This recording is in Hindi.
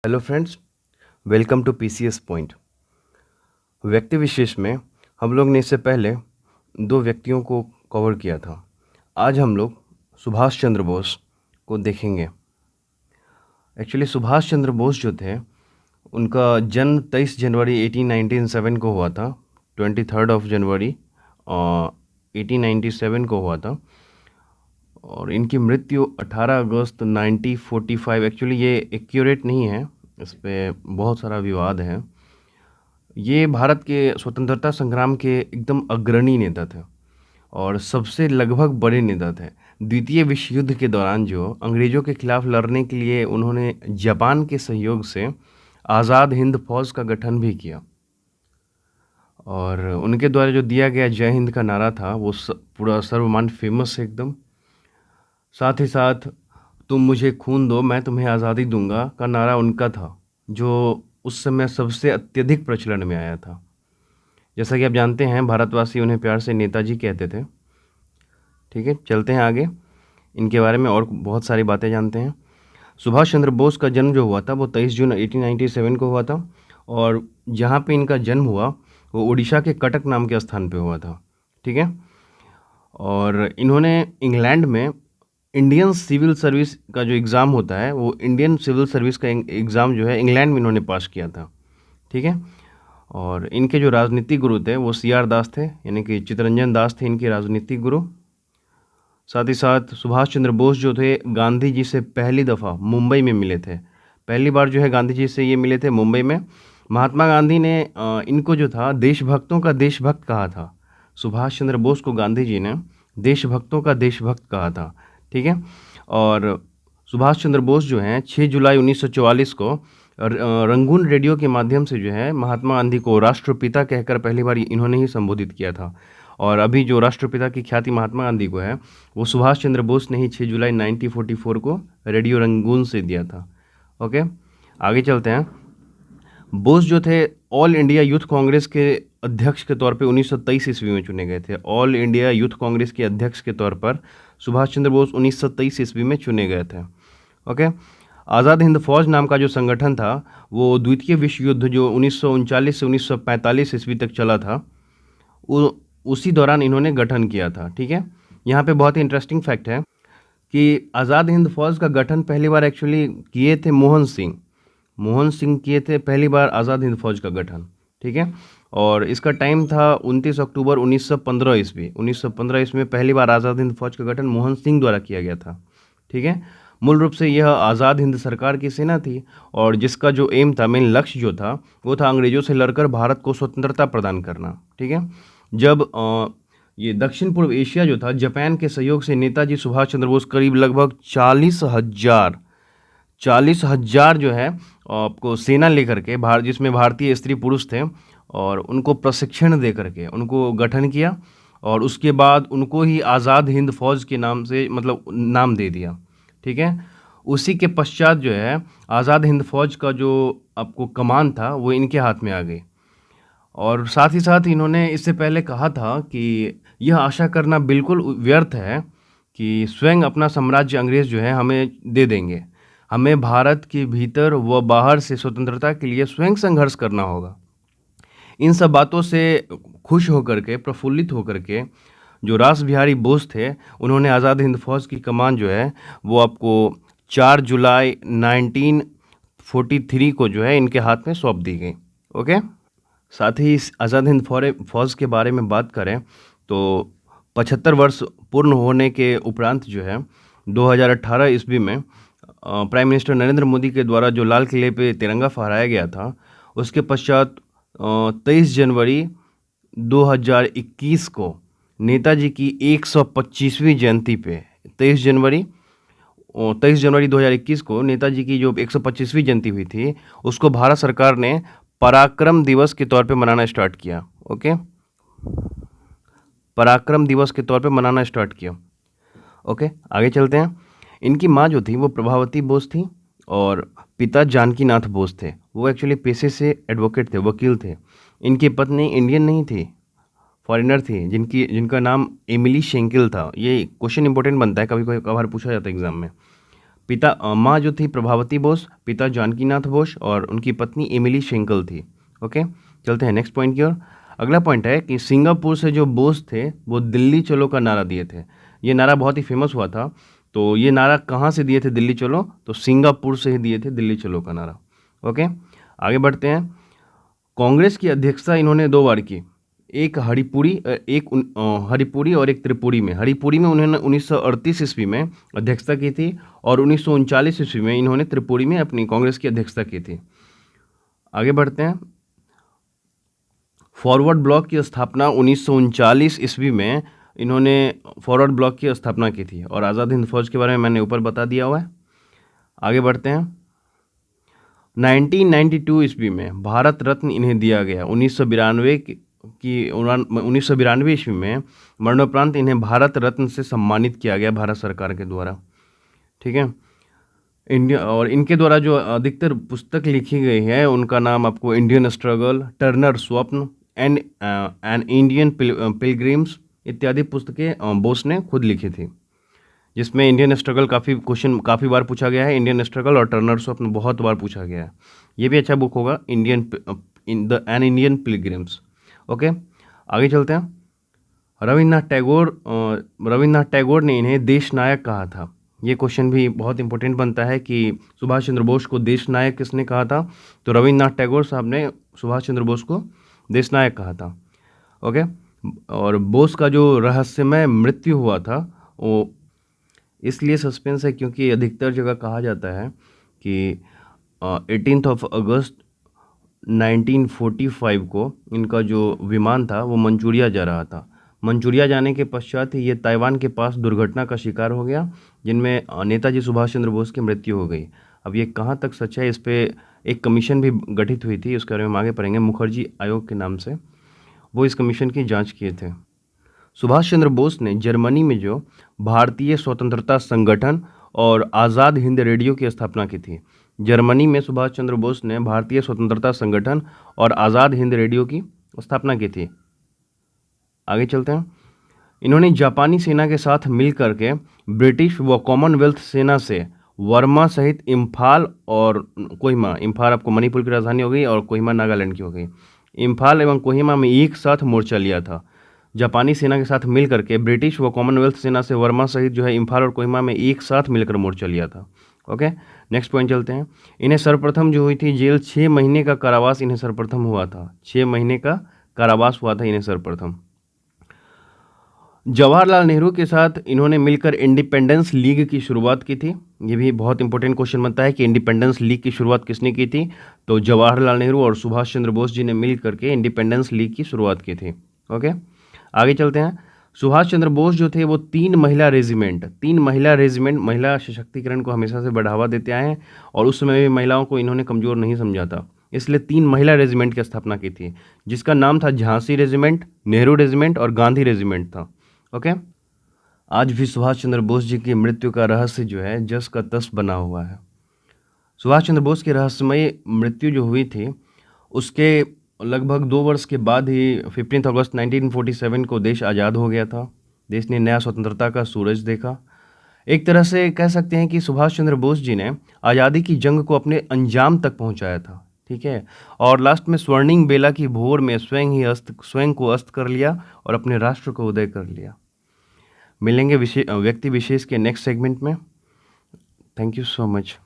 Hello friends, welcome to PCS point. व्यक्ति विशेष में हम लोग ने इससे पहले दो व्यक्तियों को कवर किया था। आज हम लोग सुभाष चंद्र बोस को देखेंगे। एक्चुअली सुभाष चंद्र बोस जो थे, उनका जन्म 23 जनवरी 1897 को हुआ था। 23 जनवरी 1897 को हुआ था और इनकी मृत्यु 18 अगस्त 1945। एक्चुअली ये एक्यूरेट नहीं है, इस पे बहुत सारा विवाद है। ये भारत के स्वतंत्रता संग्राम के एकदम अग्रणी नेता थे और सबसे लगभग बड़े नेता थे। द्वितीय विश्व युद्ध के दौरान जो अंग्रेज़ों के खिलाफ लड़ने के लिए उन्होंने जापान के सहयोग से आज़ाद हिंद फौज का गठन भी किया और उनके द्वारा जो दिया गया जय हिंद का नारा था वो पूरा सर्वमान्य फेमस है एकदम। साथ ही साथ तुम मुझे खून दो मैं तुम्हें आज़ादी दूंगा का नारा उनका था, जो उस समय सबसे अत्यधिक प्रचलन में आया था। जैसा कि आप जानते हैं, भारतवासी उन्हें प्यार से नेताजी कहते थे। ठीक है, चलते हैं आगे, इनके बारे में और बहुत सारी बातें जानते हैं। सुभाष चंद्र बोस का जन्म जो हुआ था वो 23 जून 1897 को हुआ था और जहाँ पे इनका जन्म हुआ वो उड़ीसा के कटक नाम के स्थान पे हुआ था। ठीक है, और इन्होंने इंग्लैंड में इंडियन सिविल सर्विस का जो एग्ज़ाम होता है, वो इंडियन सिविल सर्विस का एग्ज़ाम जो है इंग्लैंड में इन्होंने पास किया था। ठीक है, और इनके जो राजनीतिक गुरु थे वो CR दास थे, यानी कि चित्तरंजन दास थे इनके राजनीतिक गुरु। साथ ही साथ सुभाष चंद्र बोस जो थे, गांधी जी से पहली दफ़ा मुंबई में मिले थे। पहली बार जो है गांधी जी से ये मिले थे मुंबई में। महात्मा गांधी ने इनको जो था देशभक्तों का देशभक्त कहा था। सुभाष चंद्र बोस को गांधी जी ने देशभक्तों का देशभक्त कहा था। ठीक है, और सुभाष चंद्र बोस जो हैं 6 जुलाई 1944 को रंगून रेडियो के माध्यम से जो है महात्मा गांधी को राष्ट्रपिता कहकर पहली बार इन्होंने ही संबोधित किया था। और अभी जो राष्ट्रपिता की ख्याति महात्मा गांधी को है वो सुभाष चंद्र बोस ने ही 6 जुलाई 1944 को रेडियो रंगून से दिया था। ओके, आगे चलते हैं। बोस जो थे ऑल इंडिया यूथ कांग्रेस के अध्यक्ष के तौर पे 1923 ईस्वी में चुने गए थे। ऑल इंडिया यूथ कांग्रेस के अध्यक्ष के तौर पर सुभाष चंद्र बोस 1923 ईस्वी में चुने गए थे। ओके, आज़ाद हिंद फौज नाम का जो संगठन था वो द्वितीय विश्व युद्ध जो 1939 से 1945 ईस्वी तक चला था, उसी दौरान इन्होंने गठन किया था। ठीक है, यहाँ पे बहुत ही इंटरेस्टिंग फैक्ट है कि आज़ाद हिंद फौज का गठन पहली बार एक्चुअली किए थे मोहन सिंह किए थे पहली बार आज़ाद हिंद फौज का गठन। ठीक है, और इसका टाइम था 29 अक्टूबर 1915 ईस्वी। 1915 ईस्वी में पहली बार आज़ाद हिंद फौज का गठन मोहन सिंह द्वारा किया गया था। ठीक है, मूल रूप से यह आज़ाद हिंद सरकार की सेना थी और जिसका जो एम था, मेन लक्ष्य जो था वो था अंग्रेज़ों से लड़कर भारत को स्वतंत्रता प्रदान करना। ठीक है, जब ये दक्षिण पूर्व एशिया जो था, जापान के सहयोग से नेताजी सुभाष चंद्र बोस करीब लगभग 40,000 जो है आपको सेना लेकर के जिसमें भारतीय स्त्री पुरुष थे और उनको प्रशिक्षण दे करके उनको गठन किया और उसके बाद उनको ही आज़ाद हिंद फौज के नाम से मतलब नाम दे दिया। ठीक है, उसी के पश्चात जो है आज़ाद हिंद फौज का जो आपको कमान था वो इनके हाथ में आ गई। और साथ ही साथ इन्होंने इससे पहले कहा था कि यह आशा करना बिल्कुल व्यर्थ है कि स्वयं अपना साम्राज्य अंग्रेज़ जो है हमें दे देंगे। हमें भारत के भीतर व बाहर से स्वतंत्रता के लिए स्वयं संघर्ष करना होगा। इन सब बातों से खुश होकर के, प्रफुल्लित होकर के जो रास बिहारी बोस थे, उन्होंने आज़ाद हिंद फौज की कमान जो है वो आपको 4 जुलाई 1943 को जो है इनके हाथ में सौंप दी गई। ओके, साथ ही इस आज़ाद हिंद फौज के बारे में बात करें तो 75 वर्ष पूर्ण होने के उपरांत जो है 2018 ईस्वी में प्राइम मिनिस्टर नरेंद्र मोदी के द्वारा जो लाल किले पे तिरंगा फहराया गया था, उसके पश्चात 23 जनवरी 2021 को नेताजी की 125वीं जयंती पे 23 जनवरी 2021 को नेताजी की जो 125वीं जयंती हुई थी, उसको भारत सरकार ने पराक्रम दिवस के तौर पे मनाना स्टार्ट किया। ओके, पराक्रम दिवस के तौर पे मनाना स्टार्ट किया। ओके, आगे चलते हैं। इनकी माँ जो थी वो प्रभावती बोस थी और पिता जानकीनाथ बोस थे। वो एक्चुअली पेशे से एडवोकेट थे, वकील थे। इनकी पत्नी इंडियन नहीं थी, फॉरेनर थी, जिनका नाम एमिली शेंकिल था। ये क्वेश्चन इंपॉर्टेंट बनता है, कभी कभार पूछा जाता है एग्जाम में। माँ जो थी प्रभावती बोस, पिता जानकीनाथ बोस और उनकी पत्नी एमिली शेंकल थी। ओके, चलते हैं नेक्स्ट पॉइंट की ओर। अगला पॉइंट है कि सिंगापुर से जो बोस थे वो दिल्ली चलो का नारा दिए थे। ये नारा बहुत ही फेमस हुआ था। तो ये नारा कहाँ से दिए थे दिल्ली चलो? तो सिंगापुर से ही दिए थे दिल्ली चलो का नारा। ओके, आगे बढ़ते हैं। कांग्रेस की अध्यक्षता इन्होंने 2 बार की, एक हरिपुरी और एक त्रिपुरी में। हरिपुरी में उन्होंने 1938 ईस्वी में अध्यक्षता की थी और 1939 ईस्वी में इन्होंने त्रिपुरी में अपनी कांग्रेस की अध्यक्षता की थी। आगे बढ़ते हैं। फॉरवर्ड ब्लॉक की स्थापना 1939 ईस्वी में इन्होंने फॉरवर्ड ब्लॉक की स्थापना की थी और आज़ाद हिंद फौज के बारे में मैंने ऊपर बता दिया हुआ है। आगे बढ़ते हैं। 1992 ईस्वी में भारत रत्न इन्हें दिया गया। 1992 ईस्वी में मरणोपरांत इन्हें भारत रत्न से सम्मानित किया गया भारत सरकार के द्वारा। ठीक है, इंडिया और इनके द्वारा जो अधिकतर पुस्तक लिखी गई है उनका नाम आपको इंडियन स्ट्रगल, टर्नर स्वप्न, एन इंडियन पिलग्रिम्स इत्यादि पुस्तकें बोस ने खुद लिखी थी, जिसमें इंडियन स्ट्रगल काफ़ी बार पूछा गया है। इंडियन स्ट्रगल और टर्नर स्वप्न बहुत बार पूछा गया है। ये भी अच्छा बुक होगा, एन इंडियन पिलग्रिम्स। ओके, आगे चलते हैं। रविन्द्रनाथ टैगोर ने इन्हें देश नायक कहा था। ये क्वेश्चन भी बहुत इंपॉर्टेंट बनता है कि सुभाष चंद्र बोस को देश नायक किसने कहा था? तो रविन्द्रनाथ टैगोर साहब ने सुभाष चंद्र बोस को देश नायक कहा था। ओके, और बोस का जो रहस्यमय मृत्यु हुआ था वो इसलिए सस्पेंस है क्योंकि अधिकतर जगह कहा जाता है कि 18 अगस्त 1945 को इनका जो विमान था वो मंचूरिया जा रहा था। मंचूरिया जाने के पश्चात ही ये ताइवान के पास दुर्घटना का शिकार हो गया, जिनमें नेताजी सुभाष चंद्र बोस की मृत्यु हो गई। अब ये कहाँ तक सच है, इस पर एक कमीशन भी गठित हुई थी, उसके बारे में हम आगे पढ़ेंगे, मुखर्जी आयोग के नाम से। वो इस कमीशन की जांच किए थे। सुभाष चंद्र बोस ने जर्मनी में जो भारतीय स्वतंत्रता संगठन और आज़ाद हिंद रेडियो की स्थापना की थी। जर्मनी में सुभाष चंद्र बोस ने भारतीय स्वतंत्रता संगठन और आज़ाद हिंद रेडियो की स्थापना की थी। आगे चलते हैं। इन्होंने जापानी सेना के साथ मिलकर के ब्रिटिश व कॉमनवेल्थ सेना से वर्मा सहित इम्फाल और कोहिमा, इम्फाल आपको मणिपुर की राजधानी हो गई और कोहिमा नागालैंड की हो गई, इम्फाल एवं कोहिमा में एक साथ मोर्चा लिया था। जापानी सेना के साथ मिलकर के ब्रिटिश व कॉमनवेल्थ सेना से वर्मा सहित जो है इम्फाल और कोहिमा में एक साथ मिलकर मोर्चा लिया था। ओके, नेक्स्ट पॉइंट चलते हैं। इन्हें सर्वप्रथम जो हुई थी जेल 6 महीने का कारावास इन्हें सर्वप्रथम हुआ था। 6 महीने का कारावास हुआ था इन्हें सर्वप्रथम। जवाहरलाल नेहरू के साथ इन्होंने मिलकर इंडिपेंडेंस लीग की शुरुआत की थी। ये भी बहुत इंपॉर्टेंट क्वेश्चन बनता है कि इंडिपेंडेंस लीग की शुरुआत किसने की थी? तो जवाहरलाल नेहरू और सुभाष चंद्र बोस जी ने मिल करके इंडिपेंडेंस लीग की शुरुआत की थी। ओके, आगे चलते हैं। सुभाष चंद्र बोस जो थे वो 3 महिला रेजिमेंट महिला सशक्तिकरण को हमेशा से बढ़ावा देते आए हैं और उस समय भी महिलाओं को इन्होंने कमज़ोर नहीं समझा था, इसलिए 3 महिला रेजिमेंट की स्थापना की थी, जिसका नाम था झांसी रेजिमेंट, नेहरू रेजिमेंट और गांधी रेजिमेंट था। ओके, आज भी सुभाष चंद्र बोस जी की मृत्यु का रहस्य जो है जस का तस बना हुआ है। सुभाष चंद्र बोस की रहस्यमय मृत्यु जो हुई थी उसके लगभग 2 वर्ष के बाद ही 15 अगस्त 1947 को देश आज़ाद हो गया था। देश ने नया स्वतंत्रता का सूरज देखा। एक तरह से कह सकते हैं कि सुभाष चंद्र बोस जी ने आज़ादी की जंग को अपने अंजाम तक पहुंचाया था। ठीक है, और लास्ट में स्वर्णिम बेला की भोर में स्वयं को अस्त कर लिया और अपने राष्ट्र को उदय कर लिया। मिलेंगे व्यक्ति विशेष के नेक्स्ट सेगमेंट में। Thank you so much.